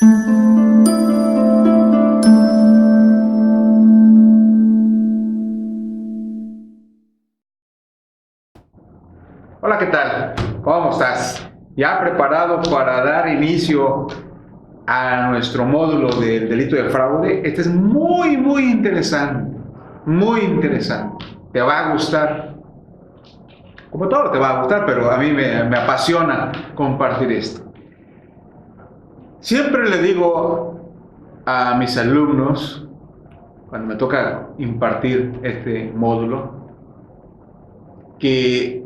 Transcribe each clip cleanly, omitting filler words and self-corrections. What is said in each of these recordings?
Hola, ¿qué tal? ¿Cómo estás? ¿Ya preparado para dar inicio a nuestro módulo del delito de fraude? Este es muy interesante, muy interesante. Te va a gustar, como todo te va a gustar, pero a mí me apasiona compartir esto. Siempre le digo a mis alumnos, cuando me toca impartir este módulo, que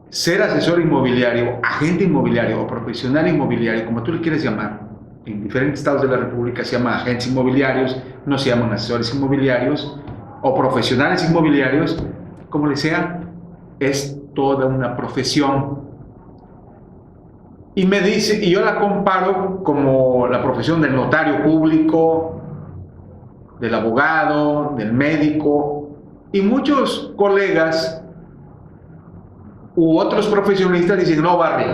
ser asesor inmobiliario, agente inmobiliario o profesional inmobiliario, como tú le quieres llamar, en diferentes estados de la República se llama agentes inmobiliarios, no se llaman asesores inmobiliarios o profesionales inmobiliarios, como le sea, es toda una profesión. Y me dice, y yo la comparo como la profesión del notario público, del abogado, del médico, y muchos colegas u otros profesionistas dicen, no, Barry,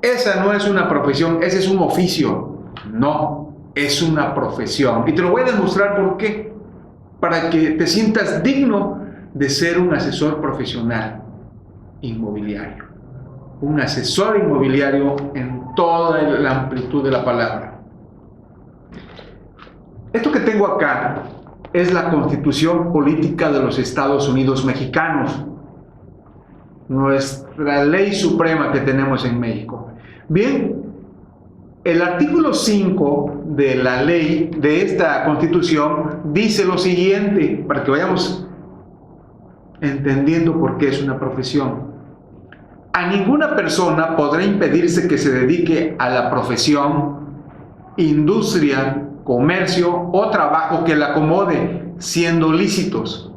esa no es una profesión, ese es un oficio. No, es una profesión. Y te lo voy a demostrar por qué. Para que te sientas digno de ser un asesor profesional inmobiliario. Un asesor inmobiliario en toda la amplitud de la palabra. Esto que tengo acá es la Constitución Política de los Estados Unidos Mexicanos, nuestra ley suprema que tenemos en México. Bien, el artículo 5 de la ley de esta Constitución dice lo siguiente, para que vayamos entendiendo por qué es una profesión. A ninguna persona podrá impedirse que se dedique a la profesión, industria, comercio o trabajo que la acomode, siendo lícitos.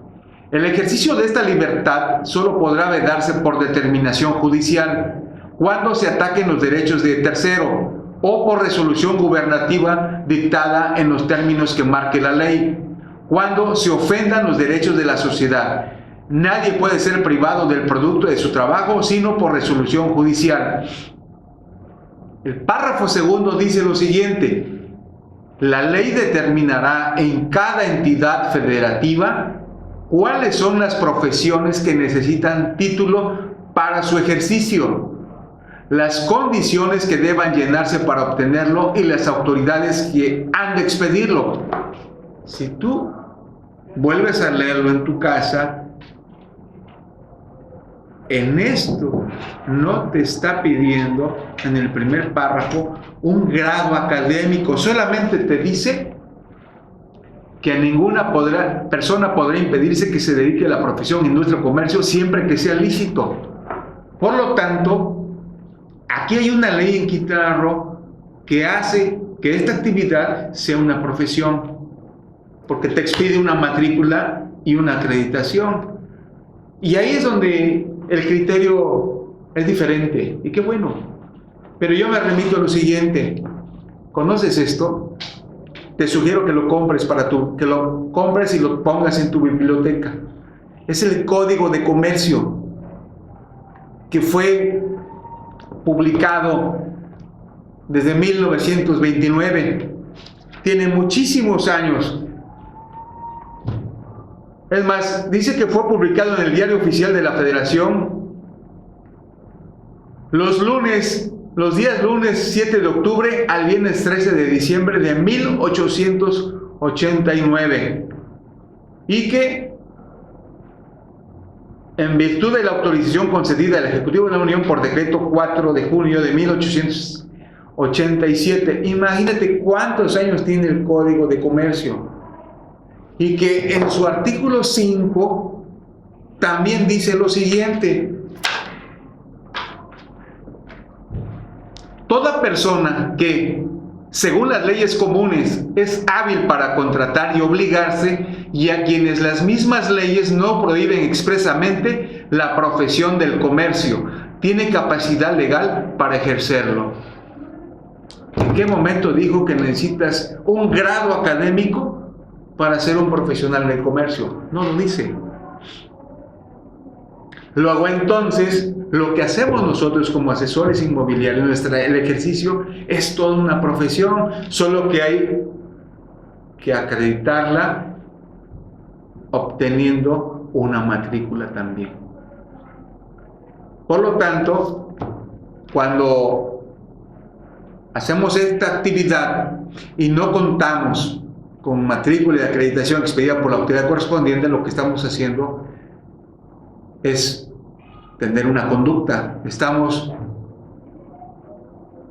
El ejercicio de esta libertad solo podrá vedarse por determinación judicial, cuando se ataquen los derechos de tercero o por resolución gubernativa dictada en los términos que marque la ley, cuando se ofendan los derechos de la sociedad. Nadie puede ser privado del producto de su trabajo sino por resolución judicial. El párrafo segundo dice lo siguiente: la ley determinará en cada entidad federativa cuáles son las profesiones que necesitan título para su ejercicio, las condiciones que deban llenarse para obtenerlo y las autoridades que han de expedirlo. Si tú vuelves a leerlo en tu casa, en esto no te está pidiendo en el primer párrafo un grado académico, solamente te dice que a ninguna persona podrá impedirse que se dedique a la profesión, industria o comercio siempre que sea lícito. Por lo tanto, aquí hay una ley en Quintana Roo que hace que esta actividad sea una profesión, porque te expide una matrícula y una acreditación. Y ahí es donde el criterio es diferente, y qué bueno. Pero yo me remito a lo siguiente: ¿conoces esto? Te sugiero que lo compres que lo compres y lo pongas en tu biblioteca. Es el Código de Comercio, que fue publicado desde 1929. Tiene muchísimos años. Es más, dice que fue publicado en el Diario Oficial de la Federación los días lunes 7 de octubre al viernes 13 de diciembre de 1889, y que, en virtud de la autorización concedida al Ejecutivo de la Unión por decreto 4 de junio de 1887, imagínate cuántos años tiene el Código de Comercio, y que en su artículo 5 también dice lo siguiente: toda persona que, según las leyes comunes, es hábil para contratar y obligarse, y a quienes las mismas leyes no prohíben expresamente la profesión del comercio, tiene capacidad legal para ejercerlo. ¿En qué momento dijo que necesitas un grado académico para ser un profesional del comercio? No lo dice. Luego entonces, lo que hacemos nosotros como asesores inmobiliarios, el ejercicio es toda una profesión, solo que hay que acreditarla obteniendo una matrícula también. Por lo tanto, cuando hacemos esta actividad y no contamos con matrícula y acreditación expedida por la autoridad correspondiente, lo que estamos haciendo es tener una conducta. Estamos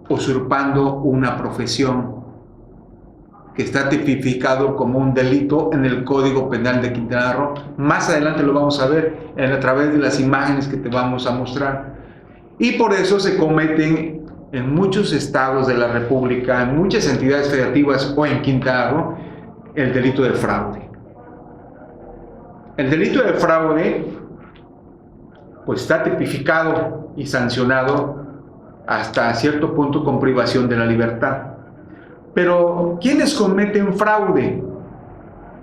usurpando una profesión que está tipificado como un delito en el Código Penal de Quintana Roo. Más adelante lo vamos a ver a través de las imágenes que te vamos a mostrar. Y por eso se cometen en muchos estados de la República, en muchas entidades federativas o en Quintana Roo, el delito de fraude. El delito de fraude pues está tipificado y sancionado hasta cierto punto con privación de la libertad. Pero, ¿quiénes cometen fraude?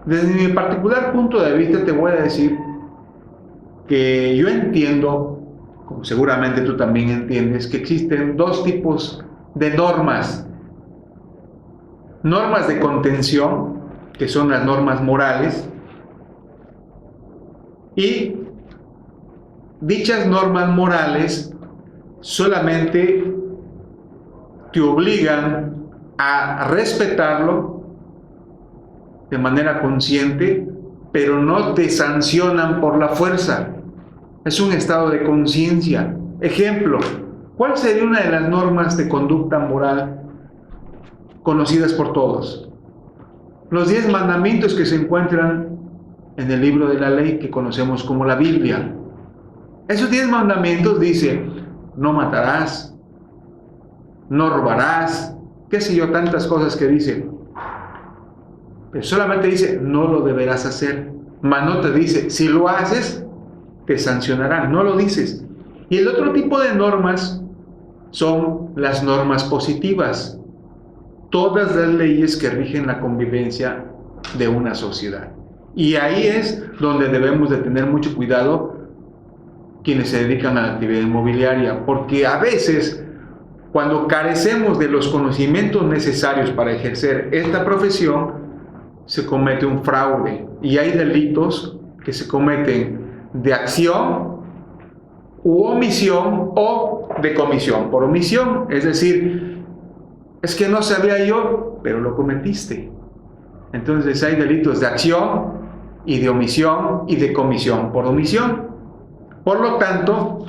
Desde mi particular punto de vista te voy a decir que yo entiendo, como seguramente tú también entiendes, que existen dos tipos de normas. Normas de contención, que son las normas morales, y dichas normas morales solamente te obligan a respetarlo de manera consciente, pero no te sancionan por la fuerza. Es un estado de conciencia. Ejemplo, ¿cuál sería una de las normas de conducta moral conocidas por todos? Los 10 mandamientos que se encuentran en el libro de la ley que conocemos como la Biblia. Esos 10 mandamientos dicen: no matarás, no robarás, qué sé yo, tantas cosas que dice. Pero solamente dice: no lo deberás hacer. Mas no te dice: si lo haces, te sancionarán. No lo dices. Y el otro tipo de normas son las normas positivas. Todas las leyes que rigen la convivencia de una sociedad. Y ahí es donde debemos de tener mucho cuidado quienes se dedican a la actividad inmobiliaria, porque a veces, cuando carecemos de los conocimientos necesarios para ejercer esta profesión, se comete un fraude y hay delitos que se cometen de acción u omisión o de comisión. Por omisión, es decir, es que no sabía yo, pero lo cometiste. Entonces hay delitos de acción y de omisión y de comisión por omisión. Por lo tanto,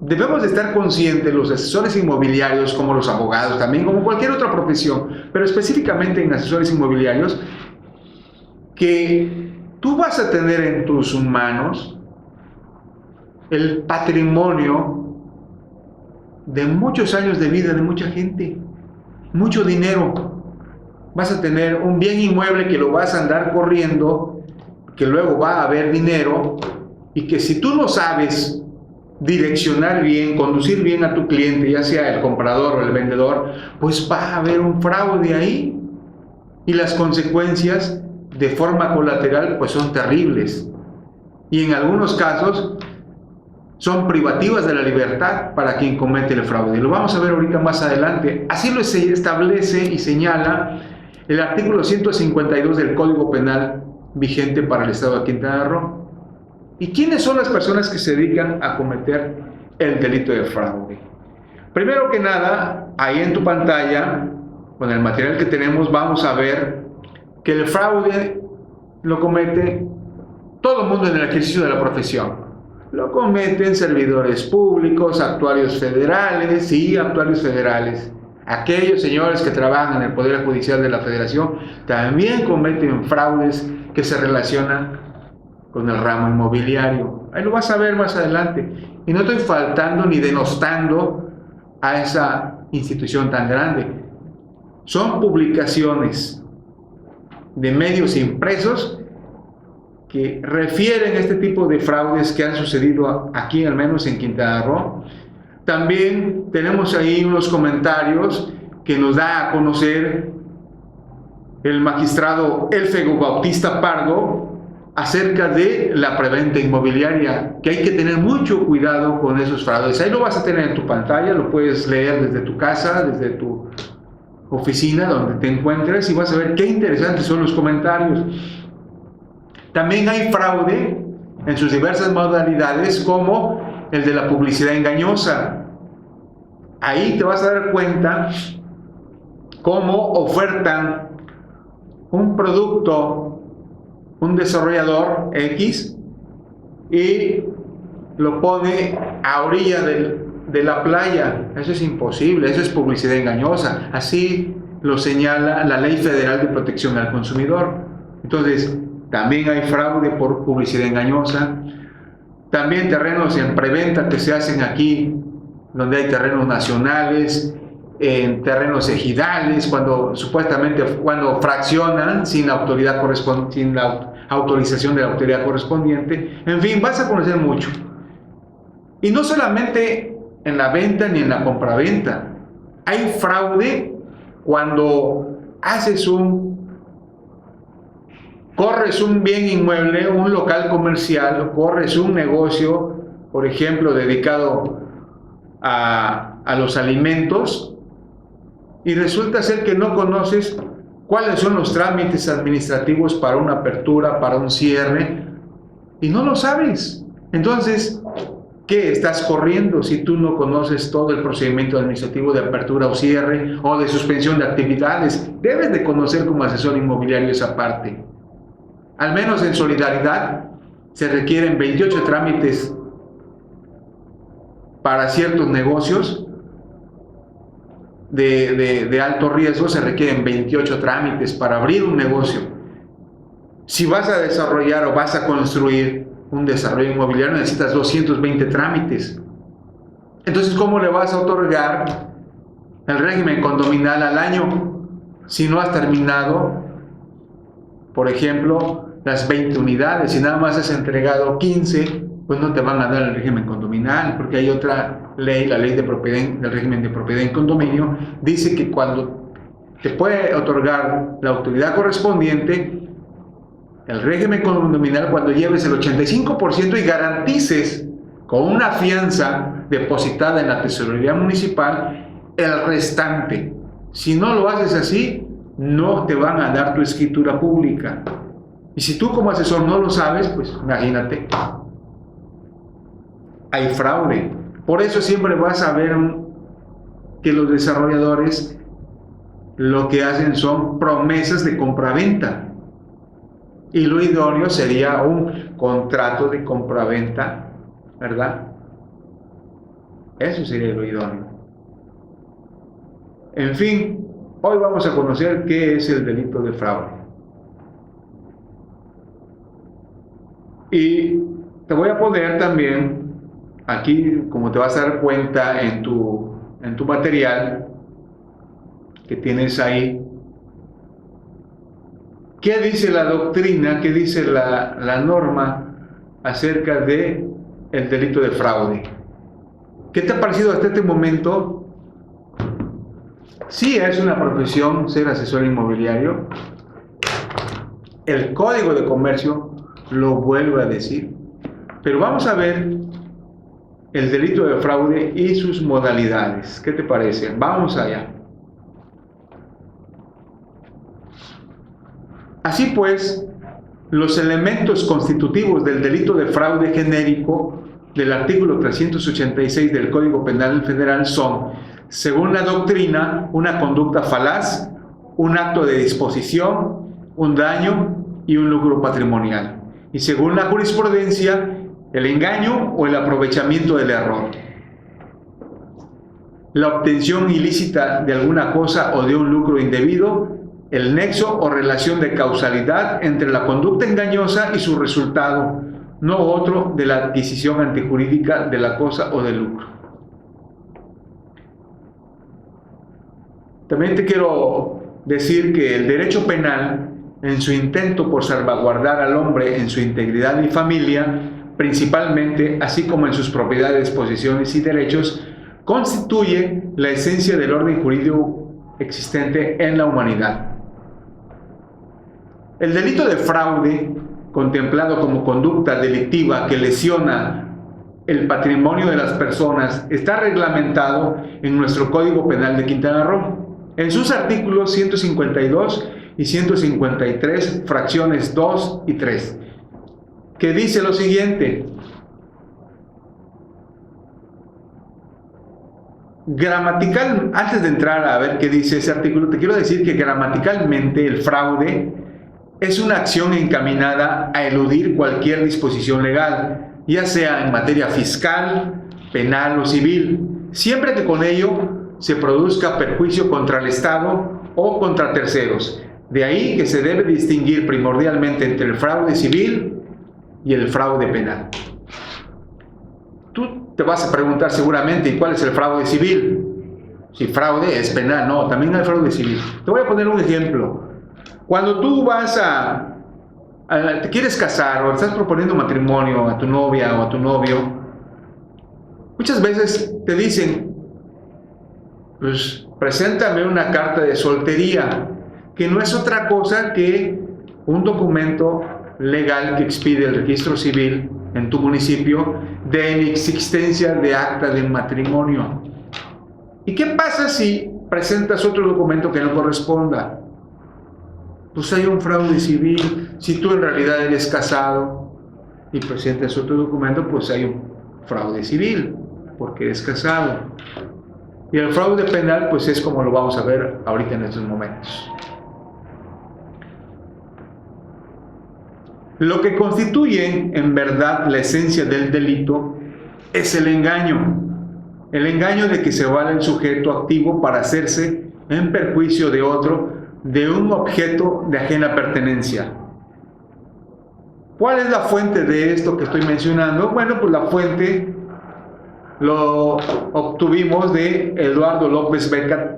debemos de estar conscientes, los asesores inmobiliarios, como los abogados, también como cualquier otra profesión, pero específicamente en asesores inmobiliarios, que tú vas a tener en tus manos el patrimonio de muchos años de vida de mucha gente, mucho dinero. Vas a tener un bien inmueble que lo vas a andar corriendo, que luego va a haber dinero, y que si tú no sabes direccionar bien, conducir bien a tu cliente, ya sea el comprador o el vendedor, pues va a haber un fraude ahí. Y las consecuencias de forma colateral pues son terribles. Y en algunos casos son privativas de la libertad para quien comete el fraude. Lo vamos a ver ahorita más adelante. Así lo establece y señala el artículo 152 del Código Penal vigente para el Estado de Quintana Roo. ¿Y quiénes son las personas que se dedican a cometer el delito de fraude? Primero que nada, ahí en tu pantalla, con el material que tenemos, vamos a ver que el fraude lo comete todo el mundo en el ejercicio de la profesión. Lo cometen servidores públicos, actuarios federales y actuarios federales. Aquellos señores que trabajan en el Poder Judicial de la Federación también cometen fraudes que se relacionan con el ramo inmobiliario. Ahí lo vas a ver más adelante. Y no estoy faltando ni denostando a esa institución tan grande. Son publicaciones de medios impresos que refieren a este tipo de fraudes que han sucedido aquí, al menos en Quintana Roo. También tenemos ahí unos comentarios que nos da a conocer el magistrado Elfego Bautista Pardo, acerca de la preventa inmobiliaria, que hay que tener mucho cuidado con esos fraudes. Ahí lo vas a tener en tu pantalla, lo puedes leer desde tu casa, desde tu oficina, donde te encuentres, y vas a ver qué interesantes son los comentarios. También hay fraude en sus diversas modalidades, como el de la publicidad engañosa. Ahí te vas a dar cuenta cómo ofertan un producto, un desarrollador X, y lo pone a orilla de la playa. Eso es imposible, eso es publicidad engañosa. Así lo señala la Ley Federal de Protección al Consumidor. Entonces, también hay fraude por publicidad engañosa. También terrenos en preventa que se hacen aquí, donde hay terrenos nacionales, en terrenos ejidales, cuando fraccionan sin la autorización de la autoridad correspondiente. En fin, vas a conocer mucho. Y no solamente en la venta ni en la compraventa. Hay fraude cuando corres un bien inmueble, un local comercial, corres un negocio, por ejemplo, dedicado a los alimentos, y resulta ser que no conoces cuáles son los trámites administrativos para una apertura, para un cierre, y no lo sabes. Entonces, ¿qué estás corriendo si tú no conoces todo el procedimiento administrativo de apertura o cierre o de suspensión de actividades? Debes de conocer como asesor inmobiliario esa parte. Al menos en Solidaridad se requieren 28 trámites para ciertos negocios de alto riesgo. Se requieren 28 trámites para abrir un negocio. Si vas a desarrollar o vas a construir un desarrollo inmobiliario, necesitas 220 trámites. Entonces, ¿cómo le vas a otorgar el régimen condominal al año si no has terminado, por ejemplo, las 20 unidades? Si nada más has entregado 15, pues no te van a dar el régimen condominal, porque hay otra ley, la ley de propiedad, del régimen de propiedad en condominio, dice que cuando te puede otorgar la autoridad correspondiente el régimen condominal cuando lleves el 85% y garantices con una fianza depositada en la tesorería municipal el restante. Si no lo haces así, no te van a dar tu escritura pública. Y si tú como asesor no lo sabes, pues imagínate, hay fraude. Por eso siempre vas a ver que los desarrolladores lo que hacen son promesas de compraventa. Y lo idóneo sería un contrato de compraventa, ¿verdad? Eso sería lo idóneo. En fin, hoy vamos a conocer qué es el delito de fraude. Y te voy a poner también, aquí, como te vas a dar cuenta en tu material que tienes ahí, ¿qué dice la doctrina, qué dice la norma acerca de el delito de fraude? ¿Qué te ha parecido hasta este momento? Sí, es una profesión ser asesor inmobiliario. El Código de Comercio lo vuelve a decir. Pero vamos a ver el delito de fraude y sus modalidades. ¿Qué te parece? Vamos allá. Así pues, los elementos constitutivos del delito de fraude genérico del artículo 386 del Código Penal Federal son, según la doctrina, una conducta falaz, un acto de disposición, un daño y un lucro patrimonial. Y según la jurisprudencia, el engaño o el aprovechamiento del error. La obtención ilícita de alguna cosa o de un lucro indebido, el nexo o relación de causalidad entre la conducta engañosa y su resultado, no otro de la adquisición antijurídica de la cosa o del lucro. También te quiero decir que el derecho penal, en su intento por salvaguardar al hombre en su integridad y familia, principalmente, así como en sus propiedades, posesiones y derechos, constituye la esencia del orden jurídico existente en la humanidad. El delito de fraude contemplado como conducta delictiva que lesiona el patrimonio de las personas está reglamentado en nuestro Código Penal de Quintana Roo, en sus artículos 152 y 153, fracciones 2 y 3, que dice lo siguiente: antes de entrar a ver qué dice ese artículo, te quiero decir que gramaticalmente el fraude es una acción encaminada a eludir cualquier disposición legal, ya sea en materia fiscal, penal o civil, siempre que con ello se produzca perjuicio contra el Estado o contra terceros. De ahí que se debe distinguir primordialmente entre el fraude civil y el fraude penal. Tú te vas a preguntar seguramente, ¿y cuál es el fraude civil? Si fraude es penal, no, también hay fraude civil. Te voy a poner un ejemplo. Cuando tú vas te quieres casar o estás proponiendo matrimonio a tu novia o a tu novio, muchas veces te dicen, pues preséntame una carta de soltería, que no es otra cosa que un documento legal que expide el registro civil en tu municipio de inexistencia de acta de matrimonio. ¿Y qué pasa si presentas otro documento que no corresponda? Pues hay un fraude civil. Si tú en realidad eres casado y presentas otro documento, pues hay un fraude civil, porque eres casado. Y el fraude penal, pues es como lo vamos a ver ahorita en estos momentos. Lo que constituye en verdad la esencia del delito es el engaño. El engaño de que se vale el sujeto activo para hacerse en perjuicio de otro de un objeto de ajena pertenencia. ¿Cuál es la fuente de esto que estoy mencionando? Bueno, pues la fuente lo obtuvimos de Eduardo López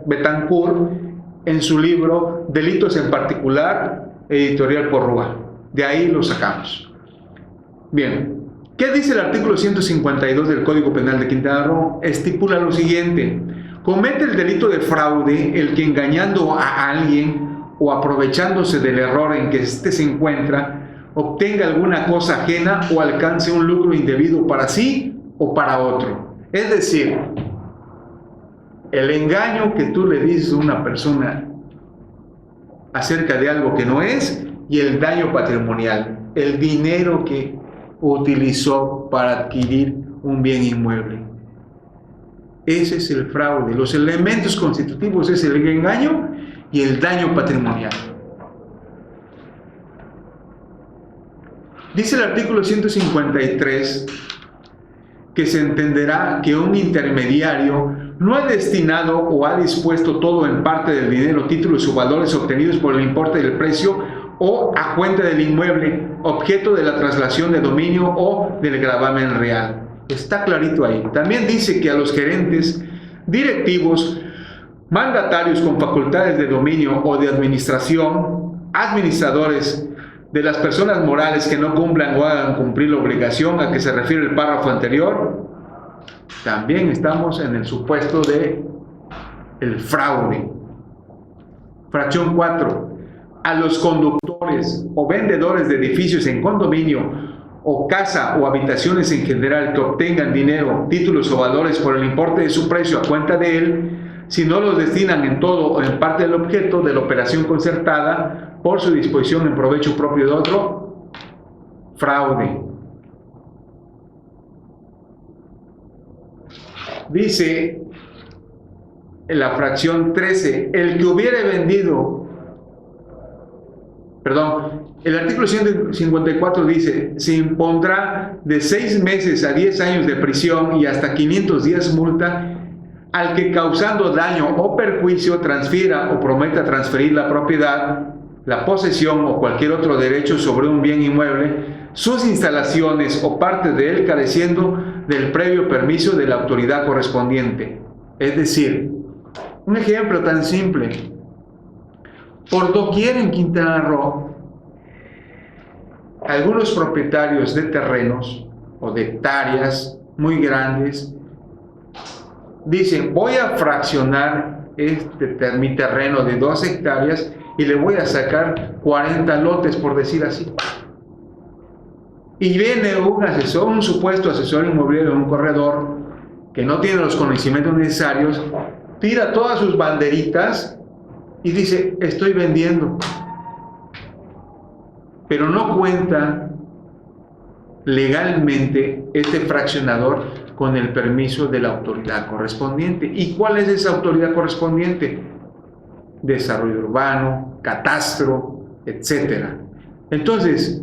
Betancourt en su libro Delitos en Particular, editorial Porrúa. De ahí lo sacamos. Bien, ¿qué dice el artículo 152 del Código Penal de Quintana Roo? Estipula lo siguiente: comete el delito de fraude el que, engañando a alguien o aprovechándose del error en que éste se encuentra, obtenga alguna cosa ajena o alcance un lucro indebido para sí o para otro. Es decir, el engaño que tú le dices a una persona acerca de algo que no es, y el daño patrimonial, el dinero que utilizó para adquirir un bien inmueble. Ese es el fraude. Los elementos constitutivos es el engaño y el daño patrimonial. Dice el artículo 153 que se entenderá que un intermediario no ha destinado o ha dispuesto todo en parte del dinero, títulos o valores obtenidos por el importe del precio o a cuenta del inmueble, objeto de la traslación de dominio o del gravamen real. Está clarito ahí. También dice que a los gerentes, directivos, mandatarios con facultades de dominio o de administración, administradores de las personas morales que no cumplan o hagan cumplir la obligación a que se refiere el párrafo anterior, también estamos en el supuesto de el fraude. Fracción 4. A los conductores o vendedores de edificios en condominio o casa o habitaciones en general que obtengan dinero, títulos o valores por el importe de su precio a cuenta de él, si no los destinan en todo o en parte del objeto de la operación concertada por su disposición en provecho propio de otro, fraude. Dice en la fracción 13, el que hubiere vendido, el artículo 154 dice, se impondrá de 6 meses a 10 años de prisión y hasta 500 días multa al que, causando daño o perjuicio, transfiera o prometa transferir la propiedad, la posesión o cualquier otro derecho sobre un bien inmueble, sus instalaciones o parte de él, careciendo del previo permiso de la autoridad correspondiente. Es decir, un ejemplo tan simple: por doquier en Quintana Roo, algunos propietarios de terrenos o de hectáreas muy grandes dicen, voy a fraccionar mi terreno de 2 hectáreas y le voy a sacar 40 lotes, por decir así. y viene un asesor, un supuesto asesor inmobiliario de un corredor que no tiene los conocimientos necesarios, tira todas sus banderitas y dice, estoy vendiendo, pero no cuenta legalmente este fraccionador con el permiso de la autoridad correspondiente. ¿Y cuál es esa autoridad correspondiente? Desarrollo urbano, catastro, etcétera. Entonces,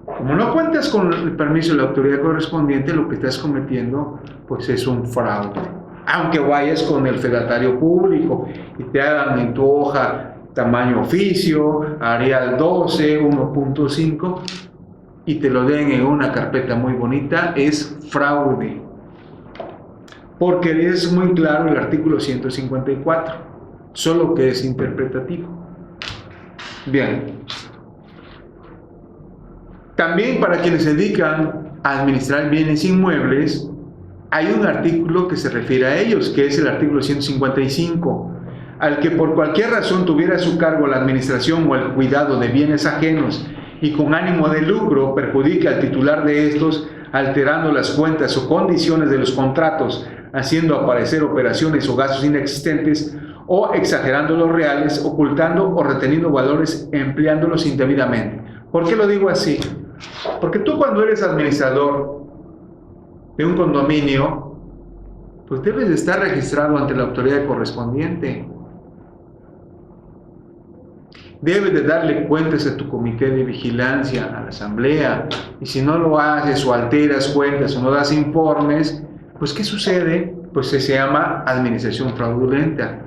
como no cuentas con el permiso de la autoridad correspondiente, lo que estás cometiendo pues es un fraude. Aunque vayas con el fedatario público y te hagan en tu hoja tamaño oficio, Arial 12, 1.5 y te lo den en una carpeta muy bonita, es fraude. Porque es muy claro el artículo 154, solo que es interpretativo. Bien. También para quienes se dedican a administrar bienes inmuebles, hay un artículo que se refiere a ellos, que es el artículo 155, al que por cualquier razón tuviera a su cargo la administración o el cuidado de bienes ajenos y con ánimo de lucro perjudique al titular de estos, alterando las cuentas o condiciones de los contratos, haciendo aparecer operaciones o gastos inexistentes o exagerando los reales, ocultando o reteniendo valores empleándolos indebidamente. ¿Por qué lo digo así? Porque tú cuando eres administrador de un condominio, pues debes de estar registrado ante la autoridad correspondiente. Debes de darle cuentas a tu comité de vigilancia, a la asamblea. Y si no lo haces o alteras cuentas o no das informes, pues ¿qué sucede? Pues se llama administración fraudulenta.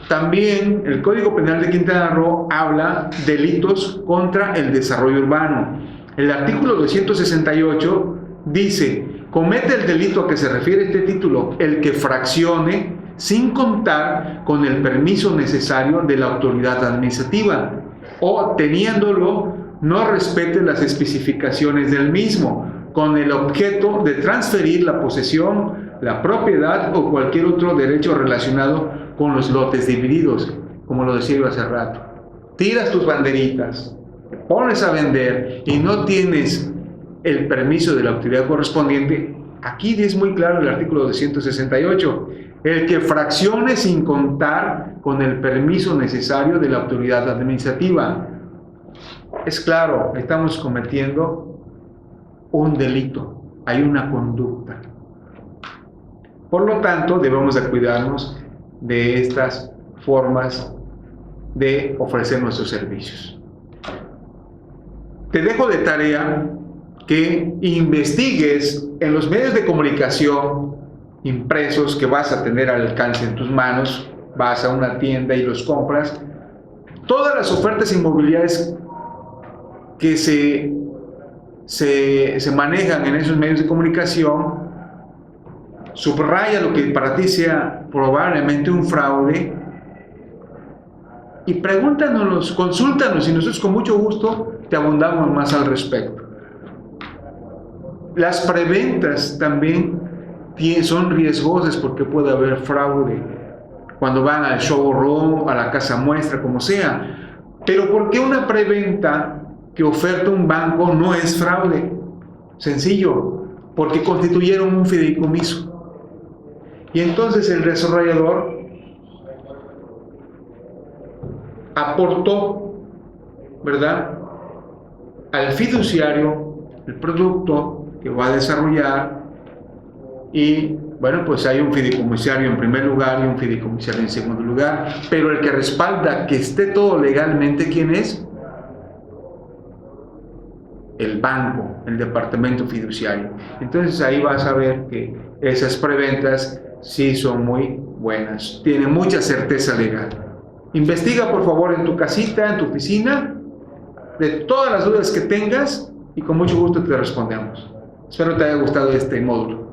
También el Código Penal de Quintana Roo habla de delitos contra el desarrollo urbano. El artículo 268 dice, comete el delito a que se refiere este título el que fraccione sin contar con el permiso necesario de la autoridad administrativa o teniéndolo no respete las especificaciones del mismo con el objeto de transferir la posesión, la propiedad o cualquier otro derecho relacionado con los lotes divididos, como lo decía yo hace rato. Tiras tus banderitas, te pones a vender y no tienes el permiso de la autoridad correspondiente. Aquí es muy claro el artículo 268, el que fraccione sin contar con el permiso necesario de la autoridad administrativa. Es claro, estamos cometiendo un delito, hay una conducta. Por lo tanto, debemos de cuidarnos de estas formas de ofrecer nuestros servicios. Te dejo de tarea que investigues en los medios de comunicación impresos que vas a tener al alcance en tus manos, vas a una tienda y los compras, todas las ofertas inmobiliarias que se manejan en esos medios de comunicación. Subraya lo que para ti sea probablemente un fraude y pregúntanos, consúltanos y nosotros con mucho gusto te abundamos más al respecto. Las preventas también son riesgosas porque puede haber fraude cuando van al showroom, a la casa muestra, como sea. Pero ¿por qué una preventa que oferta un banco no es fraude? Sencillo, porque constituyeron un fideicomiso. Y entonces el desarrollador aportó, ¿verdad?, al fiduciario el producto que va a desarrollar y, bueno, pues hay un fideicomisario en primer lugar y un fideicomisario en segundo lugar, pero el que respalda que esté todo legalmente, ¿quién es? El banco, el departamento fiduciario. Entonces ahí vas a ver que esas preventas sí son muy buenas, tienen mucha certeza legal. Investiga por favor en tu casita, en tu oficina, de todas las dudas que tengas y con mucho gusto te respondemos. Espero te haya gustado este módulo.